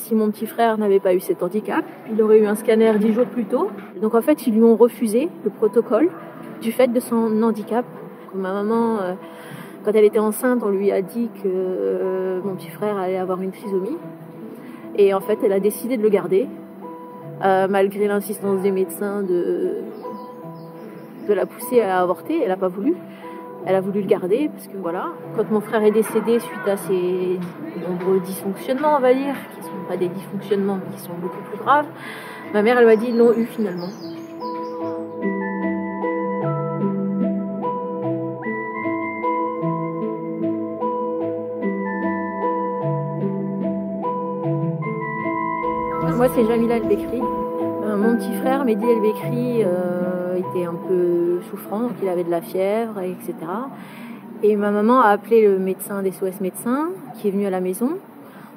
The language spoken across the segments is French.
si mon petit frère n'avait pas eu cet handicap. Il aurait eu un scanner 10 jours plus tôt. Donc en fait, ils lui ont refusé le protocole du fait de son handicap. Ma maman, quand elle était enceinte, on lui a dit que mon petit frère allait avoir une trisomie. Et en fait, elle a décidé de le garder, malgré l'insistance des médecins de la pousser à avorter. Elle n'a pas voulu. Elle a voulu le garder parce que voilà, quand mon frère est décédé suite à ces nombreux dysfonctionnements, on va dire, qui ne sont pas des dysfonctionnements, mais qui sont beaucoup plus graves, ma mère, elle m'a dit ils l'ont eu finalement. Moi, c'est Jamila El Bekri. Mon petit frère, Mehdi El Bekri, était un peu souffrant, donc il avait de la fièvre, etc. Et ma maman a appelé le médecin des SOS médecins, qui est venu à la maison.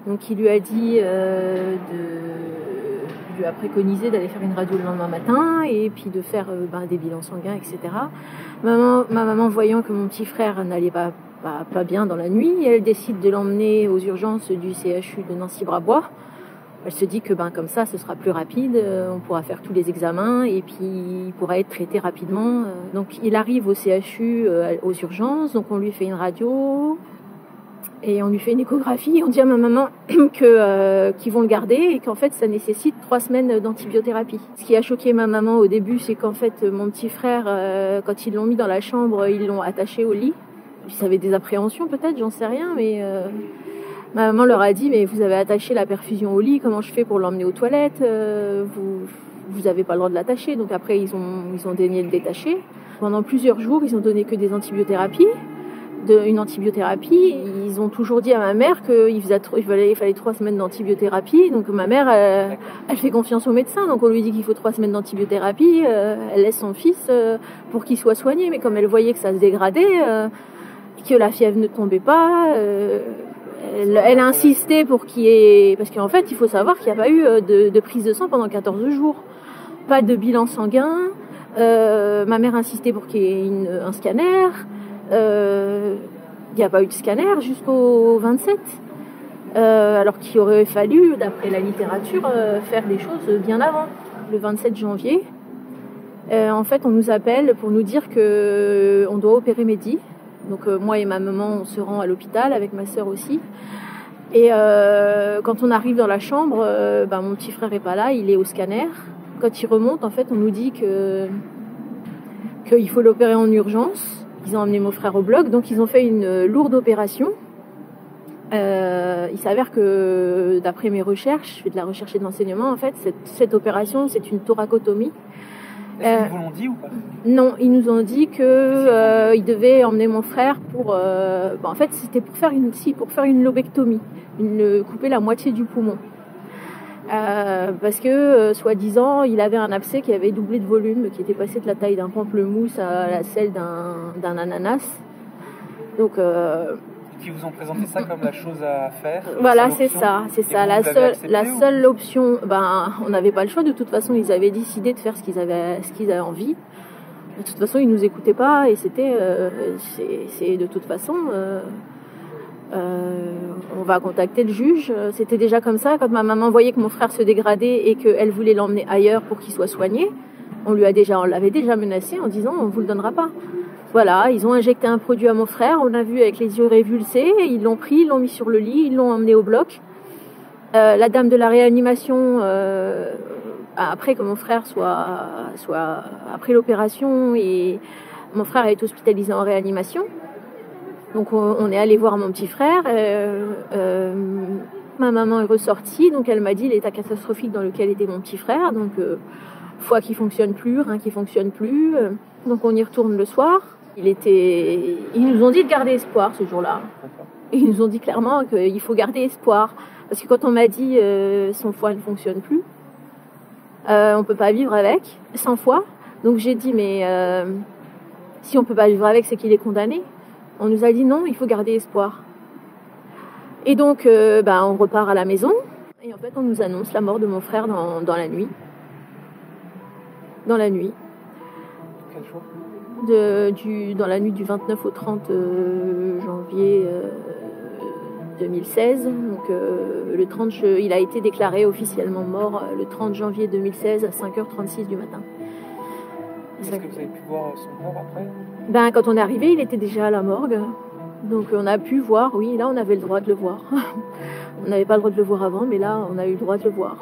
Donc il lui a dit lui a préconisé d'aller faire une radio le lendemain matin et puis de faire des bilans sanguins, etc. Ma maman, voyant que mon petit frère n'allait pas bien dans la nuit, elle décide de l'emmener aux urgences du CHU de Nancy-Brabois. Elle se dit que comme ça, ce sera plus rapide, on pourra faire tous les examens et puis il pourra être traité rapidement. Donc il arrive au CHU aux urgences, donc on lui fait une radio et on lui fait une échographie. On dit à ma maman qu'ils vont le garder et qu'en fait ça nécessite 3 semaines d'antibiothérapie. Ce qui a choqué ma maman au début, c'est qu'en fait mon petit frère, quand ils l'ont mis dans la chambre, ils l'ont attaché au lit. Ils avaient des appréhensions peut-être, j'en sais rien, mais... Ma maman leur a dit, mais vous avez attaché la perfusion au lit, comment je fais pour l'emmener aux toilettes, vous n'avez pas le droit de l'attacher. Donc après, ils ont daigné le détacher. Pendant plusieurs jours, ils ont donné que des antibiothérapies. Une antibiothérapie, ils ont toujours dit à ma mère qu'il fallait 3 semaines d'antibiothérapie. Donc ma mère, elle fait confiance au médecin. Donc on lui dit qu'il faut 3 semaines d'antibiothérapie. Elle laisse son fils pour qu'il soit soigné. Mais comme elle voyait que ça se dégradait, que la fièvre ne tombait pas... Elle a insisté pour qu'il y ait... Parce qu'en fait, il faut savoir qu'il n'y a pas eu de prise de sang pendant 14 jours. Pas de bilan sanguin. Ma mère a insisté pour qu'il y ait un scanner. Il n'y a pas eu de scanner jusqu'au 27. Alors qu'il aurait fallu, d'après la littérature, faire des choses bien avant. Le 27 janvier, en fait, on nous appelle pour nous dire qu'on doit opérer Mehdi. Donc moi et ma maman, on se rend à l'hôpital, avec ma sœur aussi. Et quand on arrive dans la chambre, mon petit frère n'est pas là, il est au scanner. Quand il remonte, en fait, on nous dit qu'il faut l'opérer en urgence. Ils ont emmené mon frère au bloc, donc ils ont fait une lourde opération. Il s'avère que, d'après mes recherches, je fais de la recherche et de l'enseignement, en fait, cette opération, c'est une thoracotomie. Est-ce qu'ils vous l'ont dit ou pas? Non, ils nous ont dit que ils devaient emmener mon frère pour... en fait, c'était pour faire une lobectomie, couper la moitié du poumon. Parce que, soi-disant, il avait un abcès qui avait doublé de volume, qui était passé de la taille d'un pamplemousse à celle d'un ananas. Donc... Qui vous ont présenté ça comme la chose à faire? Voilà, c'est ça. La seule option, on n'avait pas le choix. De toute façon, ils avaient décidé de faire ce qu'ils avaient envie. De toute façon, ils nous écoutaient pas et c'était, c'est de toute façon, on va contacter le juge. C'était déjà comme ça quand ma maman voyait que mon frère se dégradait et qu'elle voulait l'emmener ailleurs pour qu'il soit soigné. On l'avait déjà menacé en disant on vous le donnera pas. Voilà, ils ont injecté un produit à mon frère, on l'a vu avec les yeux révulsés, ils l'ont pris, ils l'ont mis sur le lit, ils l'ont emmené au bloc. La dame de la réanimation, après que mon frère soit après l'opération, et mon frère est hospitalisé en réanimation. Donc on est allé voir mon petit frère. Ma maman est ressortie, donc elle m'a dit l'état catastrophique dans lequel était mon petit frère. Donc foie qui fonctionne plus, rein qui fonctionne plus. Donc on y retourne le soir. Ils nous ont dit de garder espoir ce jour-là. Ils nous ont dit clairement qu'il faut garder espoir. Parce que quand on m'a dit son foie ne fonctionne plus, on peut pas vivre avec, sans foie. Donc j'ai dit mais si on peut pas vivre avec, c'est qu'il est condamné. On nous a dit non, il faut garder espoir. Et donc on repart à la maison. Et en fait on nous annonce la mort de mon frère dans la nuit. Dans la nuit. Quel jour? Dans la nuit du 29 au 30 janvier 2016. Donc, il a été déclaré officiellement mort le 30 janvier 2016 à 5h36 du matin. Est-ce que vous avez pu voir son corps après? Ben, quand on est arrivé, il était déjà à la morgue. Donc on a pu voir, oui, là on avait le droit de le voir. On n'avait pas le droit de le voir avant, mais là on a eu le droit de le voir.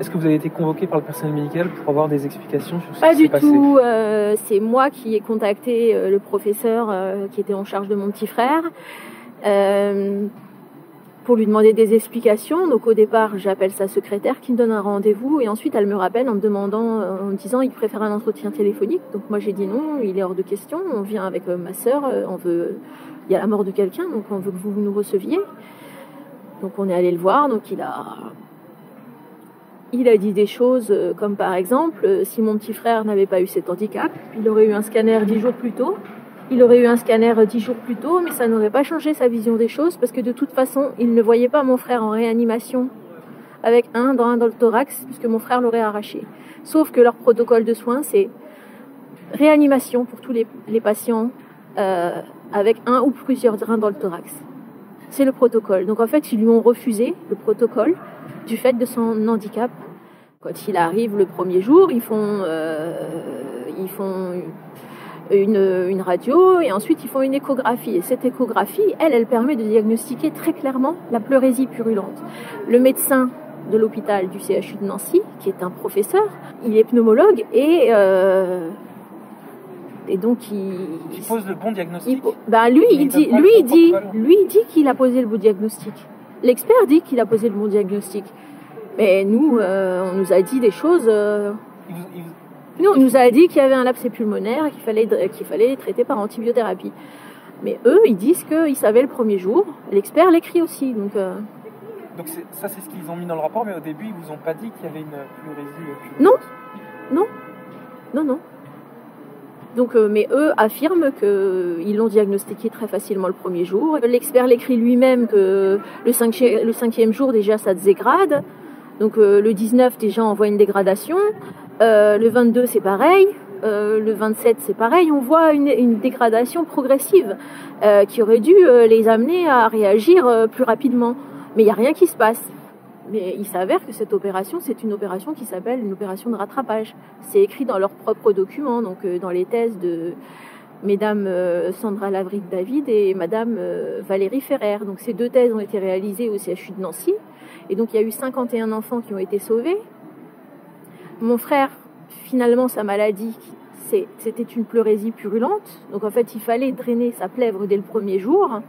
Est-ce que vous avez été convoqué par le personnel médical pour avoir des explications sur ce Pas qui s'est passé? Pas du tout. C'est moi qui ai contacté le professeur qui était en charge de mon petit frère pour lui demander des explications. Donc au départ, j'appelle sa secrétaire qui me donne un rendez-vous et ensuite elle me rappelle en me disant il préfère un entretien téléphonique. Donc moi j'ai dit non, il est hors de question. On vient avec ma sœur, il y a la mort de quelqu'un, donc on veut que vous nous receviez. Donc on est allé le voir. Donc il a dit des choses comme par exemple, si mon petit frère n'avait pas eu cet handicap, il aurait eu un scanner 10 jours plus tôt. Il aurait eu un scanner 10 jours plus tôt, mais ça n'aurait pas changé sa vision des choses, parce que de toute façon, il ne voyait pas mon frère en réanimation avec un dans le thorax, puisque mon frère l'aurait arraché. Sauf que leur protocole de soins, c'est réanimation pour tous les patients avec un ou plusieurs reins dans le thorax. C'est le protocole. Donc en fait, ils lui ont refusé le protocole du fait de son handicap. Quand il arrive le premier jour, ils font une radio et ensuite ils font une échographie. Et cette échographie, elle permet de diagnostiquer très clairement la pleurésie purulente. Le médecin de l'hôpital du CHU de Nancy, qui est un professeur, il est pneumologue et donc il pose le bon diagnostic. Lui il dit qu'il a posé le bon diagnostic. L'expert dit qu'il a posé le bon diagnostic. Mais nous, on nous a dit des choses. Nous, on nous a dit qu'il y avait un abcès pulmonaire et qu'il fallait traiter par antibiothérapie. Mais eux, ils disent qu'ils savaient le premier jour. L'expert l'écrit aussi. Donc ça, c'est ce qu'ils ont mis dans le rapport, mais au début, ils vous ont pas dit qu'il y avait une pleurésie pulmonaire. Non. Donc, mais eux affirment qu'ils l'ont diagnostiqué très facilement le premier jour. L'expert l'écrit lui-même que le 5e jour, déjà, ça dégrade. Donc le 19, déjà, on voit une dégradation. Le 22, c'est pareil. Le 27, c'est pareil. On voit une dégradation progressive qui aurait dû les amener à réagir plus rapidement. Mais il n'y a rien qui se passe. Mais il s'avère que cette opération, c'est une opération qui s'appelle une opération de rattrapage. C'est écrit dans leurs propres documents, donc dans les thèses de Mesdames Sandra Lavric-David et Madame Valérie Ferrer. Donc ces deux thèses ont été réalisées au CHU de Nancy. Et donc il y a eu 51 enfants qui ont été sauvés. Mon frère, finalement, sa maladie, c'était une pleurésie purulente. Donc en fait, il fallait drainer sa plèvre dès le premier jour.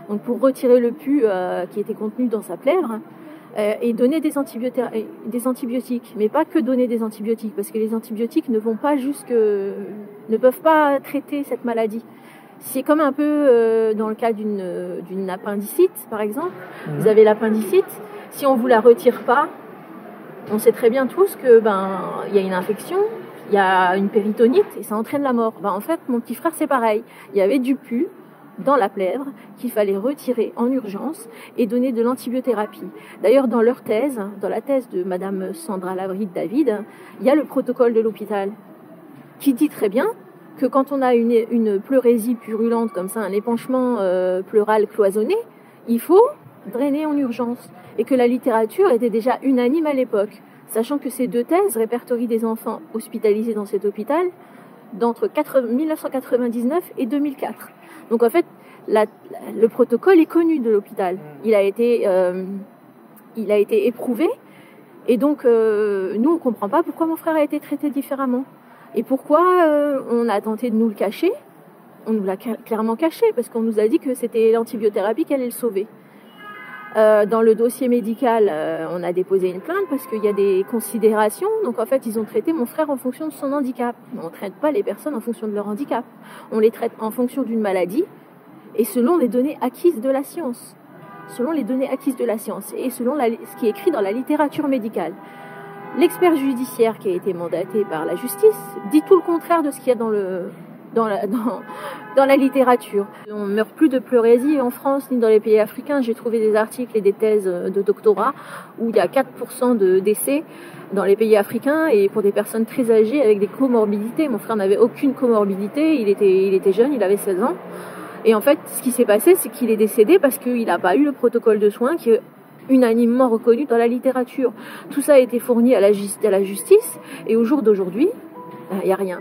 Donc pour retirer le pus qui était contenu dans sa plèvre et donner des antibiotiques. Mais pas que donner des antibiotiques, parce que les antibiotiques ne peuvent pas traiter cette maladie. C'est comme un peu dans le cas d'une appendicite, par exemple. Vous avez l'appendicite, si on vous la retire pas, on sait très bien tous que y a une infection, il y a une péritonite et ça entraîne la mort. En fait, mon petit frère, c'est pareil. Il y avait du pus dans la plèvre qu'il fallait retirer en urgence et donner de l'antibiothérapie. D'ailleurs, dans leur thèse, dans la thèse de Madame Sandra Lavric-David, il y a le protocole de l'hôpital qui dit très bien que quand on a une pleurésie purulente comme ça, un épanchement pleural cloisonné, il faut drainer en urgence. Et que la littérature était déjà unanime à l'époque, sachant que ces deux thèses répertorient des enfants hospitalisés dans cet hôpital d'entre 1999 et 2004. Donc en fait, le protocole est connu de l'hôpital. Il a été éprouvé. Et donc, nous, on ne comprend pas pourquoi mon frère a été traité différemment. Et pourquoi on a tenté de nous le cacher. On nous l'a clairement caché, parce qu'on nous a dit que c'était l'antibiothérapie qui allait le sauver. Dans le dossier médical, on a déposé une plainte parce qu'il y a des considérations. Donc en fait, ils ont traité mon frère en fonction de son handicap. On ne traite pas les personnes en fonction de leur handicap. On les traite en fonction d'une maladie et selon les données acquises de la science. Selon les données acquises de la science et selon ce qui est écrit dans la littérature médicale. L'expert judiciaire qui a été mandaté par la justice dit tout le contraire de ce qu'il y a dans dans la littérature. On ne meurt plus de pleurésie en France ni dans les pays africains. J'ai trouvé des articles et des thèses de doctorat où il y a 4% de décès dans les pays africains et pour des personnes très âgées avec des comorbidités. Mon frère n'avait aucune comorbidité, il était jeune, il avait 16 ans. Et en fait, ce qui s'est passé, c'est qu'il est décédé parce qu'il n'a pas eu le protocole de soins qui est unanimement reconnu dans la littérature. Tout ça a été fourni à la justice et au jour d'aujourd'hui, il n'y a rien.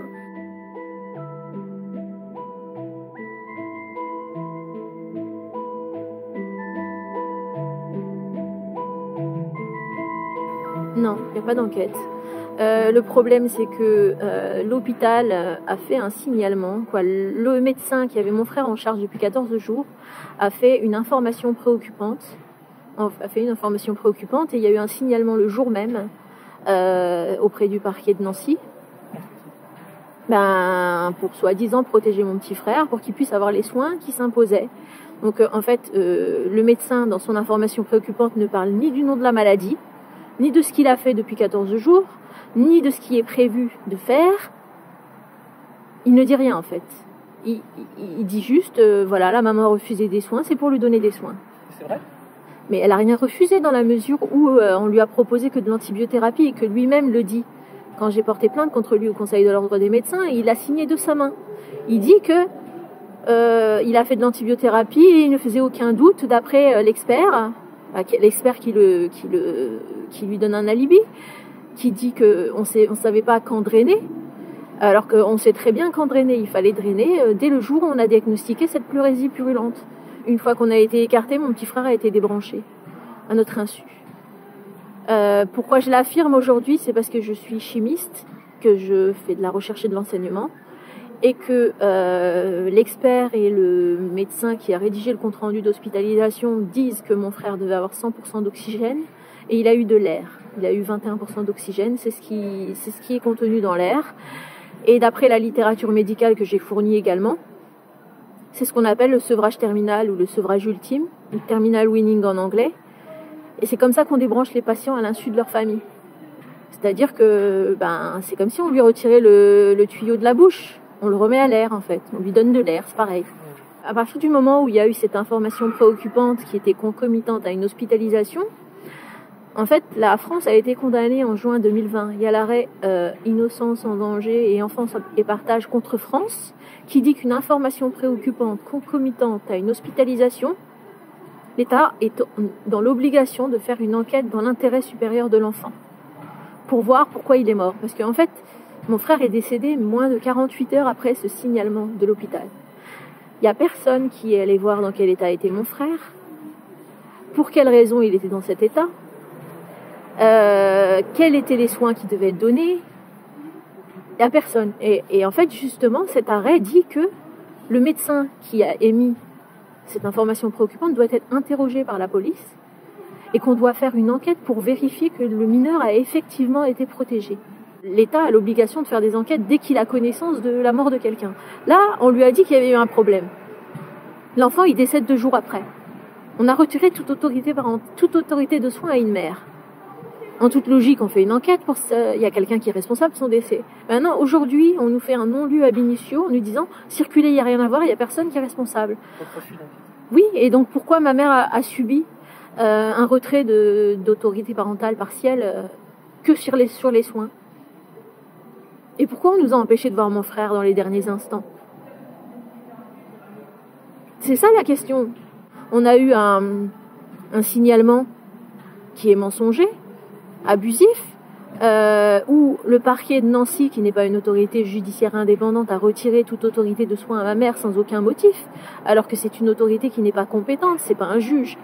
Non, il n'y a pas d'enquête. Le problème, c'est que l'hôpital a fait un signalement. Le médecin qui avait mon frère en charge depuis 14 jours a fait une information préoccupante. Et il y a eu un signalement le jour même auprès du parquet de Nancy. Pour soi-disant protéger mon petit frère, pour qu'il puisse avoir les soins qui s'imposaient. Donc en fait, le médecin, dans son information préoccupante, ne parle ni du nom de la maladie, ni de ce qu'il a fait depuis 14 jours, ni de ce qui est prévu de faire. Il ne dit rien en fait. Il dit juste, voilà, la maman a refusé des soins, c'est pour lui donner des soins. C'est vrai ? Mais elle n'a rien refusé dans la mesure où on lui a proposé que de l'antibiothérapie et que lui-même le dit. Quand j'ai porté plainte contre lui au Conseil de l'ordre des médecins, il a signé de sa main. Il dit que il a fait de l'antibiothérapie et il ne faisait aucun doute d'après l'expert qui lui donne un alibi, qui dit qu'on ne savait pas quand drainer, alors qu'on sait très bien quand drainer. Il fallait drainer dès le jour où on a diagnostiqué cette pleurésie purulente. Une fois qu'on a été écarté, mon petit frère a été débranché, à notre insu. Pourquoi je l'affirme aujourd'hui, c'est parce que je suis chimiste, que je fais de la recherche et de l'enseignement, et que l'expert et le médecin qui a rédigé le compte-rendu d'hospitalisation disent que mon frère devait avoir 100% d'oxygène, et il a eu de l'air. Il a eu 21% d'oxygène, c'est ce qui est contenu dans l'air. Et d'après la littérature médicale que j'ai fournie également, c'est ce qu'on appelle le sevrage terminal ou le sevrage ultime, le terminal weaning en anglais. Et c'est comme ça qu'on débranche les patients à l'insu de leur famille. C'est-à-dire que c'est comme si on lui retirait le tuyau de la bouche. On le remet à l'air en fait, on lui donne de l'air, c'est pareil. À partir du moment où il y a eu cette information préoccupante qui était concomitante à une hospitalisation, en fait la France a été condamnée en juin 2020. Il y a l'arrêt Innocence en danger et enfance et partage contre France qui dit qu'une information préoccupante concomitante à une hospitalisation, l'État est dans l'obligation de faire une enquête dans l'intérêt supérieur de l'enfant pour voir pourquoi il est mort. Parce qu'en fait, mon frère est décédé moins de 48 heures après ce signalement de l'hôpital. Il n'y a personne qui est allé voir dans quel état était mon frère, pour quelle raison il était dans cet état, quels étaient les soins qui devaient être donnés. Il n'y a personne. Et en fait, justement, cet arrêt dit que le médecin qui a émis cette information préoccupante doit être interrogé par la police et qu'on doit faire une enquête pour vérifier que le mineur a effectivement été protégé. L'État a l'obligation de faire des enquêtes dès qu'il a connaissance de la mort de quelqu'un. Là, on lui a dit qu'il y avait eu un problème. L'enfant, il décède 2 jours après. On a retiré toute autorité de soins à une mère. En toute logique, on fait une enquête pour ça. Il y a quelqu'un qui est responsable de son décès. Maintenant, aujourd'hui, on nous fait un non-lieu ab initio en nous disant « circulez, il n'y a rien à voir, il n'y a personne qui est responsable ». Oui, et donc pourquoi ma mère a subi un retrait d'autorité parentale partielle que sur les soins? Et pourquoi on nous a empêché de voir mon frère dans les derniers instants? C'est ça la question. On a eu un signalement qui est mensonger, abusif, où le parquet de Nancy, qui n'est pas une autorité judiciaire indépendante, a retiré toute autorité de soins à ma mère sans aucun motif, alors que c'est une autorité qui n'est pas compétente, c'est pas un juge.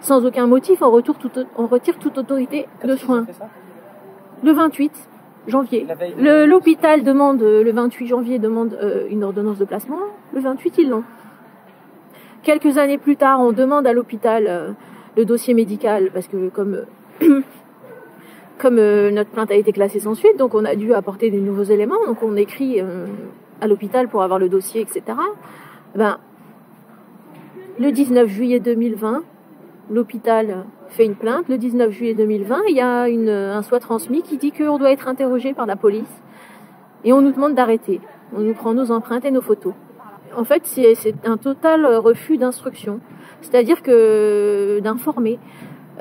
Sans aucun motif, on retire toute autorité de soins. Le 28 janvier. L'hôpital demande, le 28 janvier, demande une ordonnance de placement. Le 28, ils l'ont. Quelques années plus tard, on demande à l'hôpital le dossier médical, parce que comme notre plainte a été classée sans suite, donc on a dû apporter des nouveaux éléments, donc on écrit à l'hôpital pour avoir le dossier, etc. Le 19 juillet 2020, l'hôpital fait une plainte. Le 19 juillet 2020, il y a un SOI transmis qui dit qu'on doit être interrogé par la police. Et on nous demande d'arrêter. On nous prend nos empreintes et nos photos. En fait, c'est un total refus d'instruction. C'est-à-dire que d'informer,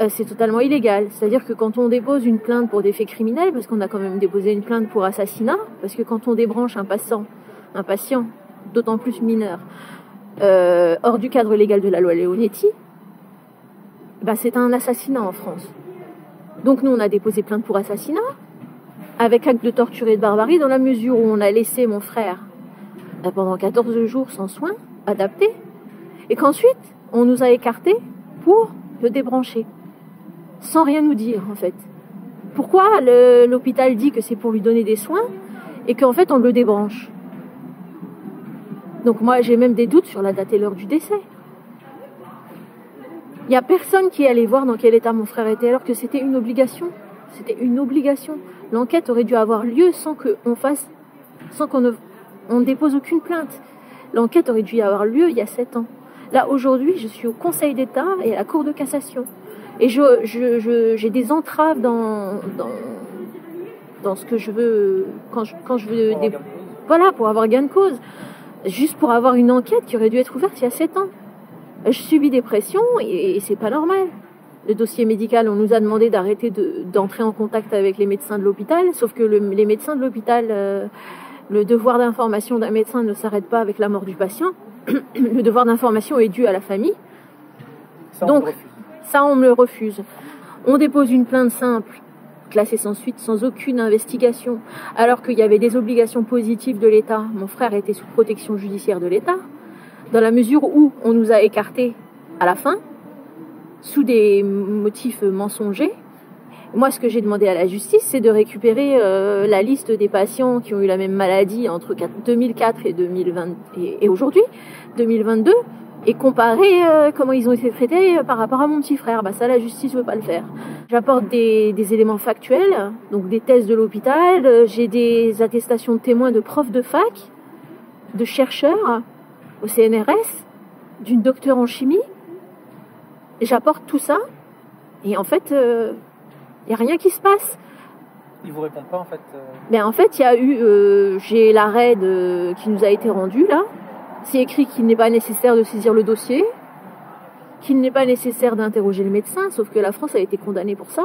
c'est totalement illégal. C'est-à-dire que quand on dépose une plainte pour des faits criminels, parce qu'on a quand même déposé une plainte pour assassinat, parce que quand on débranche un patient, d'autant plus mineur, hors du cadre légal de la loi Leonetti, bah c'est un assassinat en France. Donc nous, on a déposé plainte pour assassinat, avec acte de torture et de barbarie, dans la mesure où on a laissé mon frère pendant 14 jours sans soins adaptés, et qu'ensuite, on nous a écartés pour le débrancher, sans rien nous dire en fait. Pourquoi l'hôpital dit que c'est pour lui donner des soins, et qu'en fait on le débranche? Donc moi j'ai même des doutes sur la date et l'heure du décès. Il n'y a personne qui est allé voir dans quel état mon frère était, alors que c'était une obligation. C'était une obligation. L'enquête aurait dû avoir lieu sans qu'on ne dépose aucune plainte. L'enquête aurait dû avoir lieu il y a 7 ans. Là, aujourd'hui, je suis au Conseil d'État et à la Cour de cassation. Et j'ai des entraves dans ce que je veux, quand je veux... Voilà, pour avoir gain de cause. Juste pour avoir une enquête qui aurait dû être ouverte il y a 7 ans. Je subis des pressions et c'est pas normal. Le dossier médical, on nous a demandé d'arrêter d'entrer en contact avec les médecins de l'hôpital, sauf que les médecins de l'hôpital, le devoir d'information d'un médecin ne s'arrête pas avec la mort du patient. Le devoir d'information est dû à la famille. Donc, ça, on me le refuse. On dépose une plainte simple, classée sans suite, sans aucune investigation, alors qu'il y avait des obligations positives de l'État. Mon frère était sous protection judiciaire de l'État, dans la mesure où on nous a écartés à la fin, sous des motifs mensongers. Moi, ce que j'ai demandé à la justice, c'est de récupérer la liste des patients qui ont eu la même maladie entre 2004 et 2020 et aujourd'hui, 2022, et comparer comment ils ont été traités par rapport à mon petit frère. Bah ça, la justice ne veut pas le faire. J'apporte des éléments factuels, donc des thèses de l'hôpital, j'ai des attestations de témoins de profs de fac, de chercheurs au CNRS, d'une docteure en chimie. J'apporte tout ça, et en fait... il n'y a rien qui se passe. Ils vous répondent pas en fait Mais en fait, il y a eu, j'ai l'arrêt qui nous a été rendu là. C'est écrit qu'il n'est pas nécessaire de saisir le dossier, qu'il n'est pas nécessaire d'interroger le médecin, sauf que la France a été condamnée pour ça,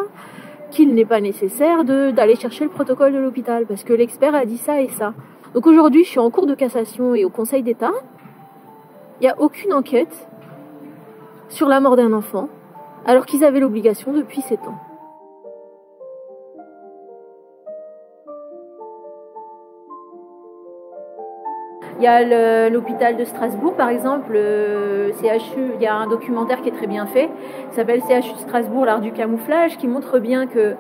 qu'il n'est pas nécessaire d'aller chercher le protocole de l'hôpital, parce que l'expert a dit ça et ça. Donc aujourd'hui, je suis en cour de cassation et au Conseil d'État. Il n'y a aucune enquête sur la mort d'un enfant, alors qu'ils avaient l'obligation depuis 7 ans. Il y a l'hôpital de Strasbourg, par exemple, le CHU, il y a un documentaire qui est très bien fait, qui s'appelle CHU de Strasbourg, l'art du camouflage, qui montre bien que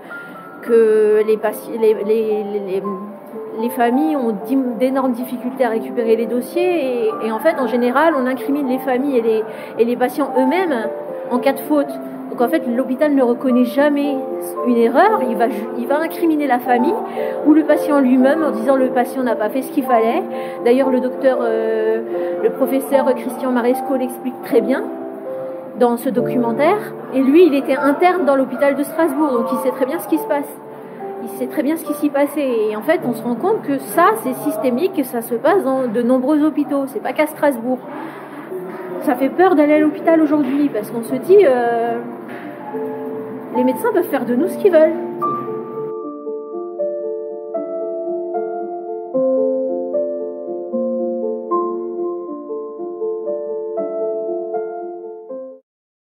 les familles ont d'énormes difficultés à récupérer les dossiers et en fait, en général, on incrimine les familles et les patients eux-mêmes en cas de faute. Donc en fait, l'hôpital ne reconnaît jamais une erreur, il va incriminer la famille ou le patient lui-même en disant le patient n'a pas fait ce qu'il fallait. D'ailleurs, le professeur Christian Maresco l'explique très bien dans ce documentaire. Et lui, il était interne dans l'hôpital de Strasbourg, donc il sait très bien ce qui se passe. Il sait très bien ce qui s'y passait. Et en fait, on se rend compte que ça, c'est systémique, que ça se passe dans de nombreux hôpitaux. C'est pas qu'à Strasbourg. Ça fait peur d'aller à l'hôpital aujourd'hui, parce qu'on se dit... les médecins peuvent faire de nous ce qu'ils veulent.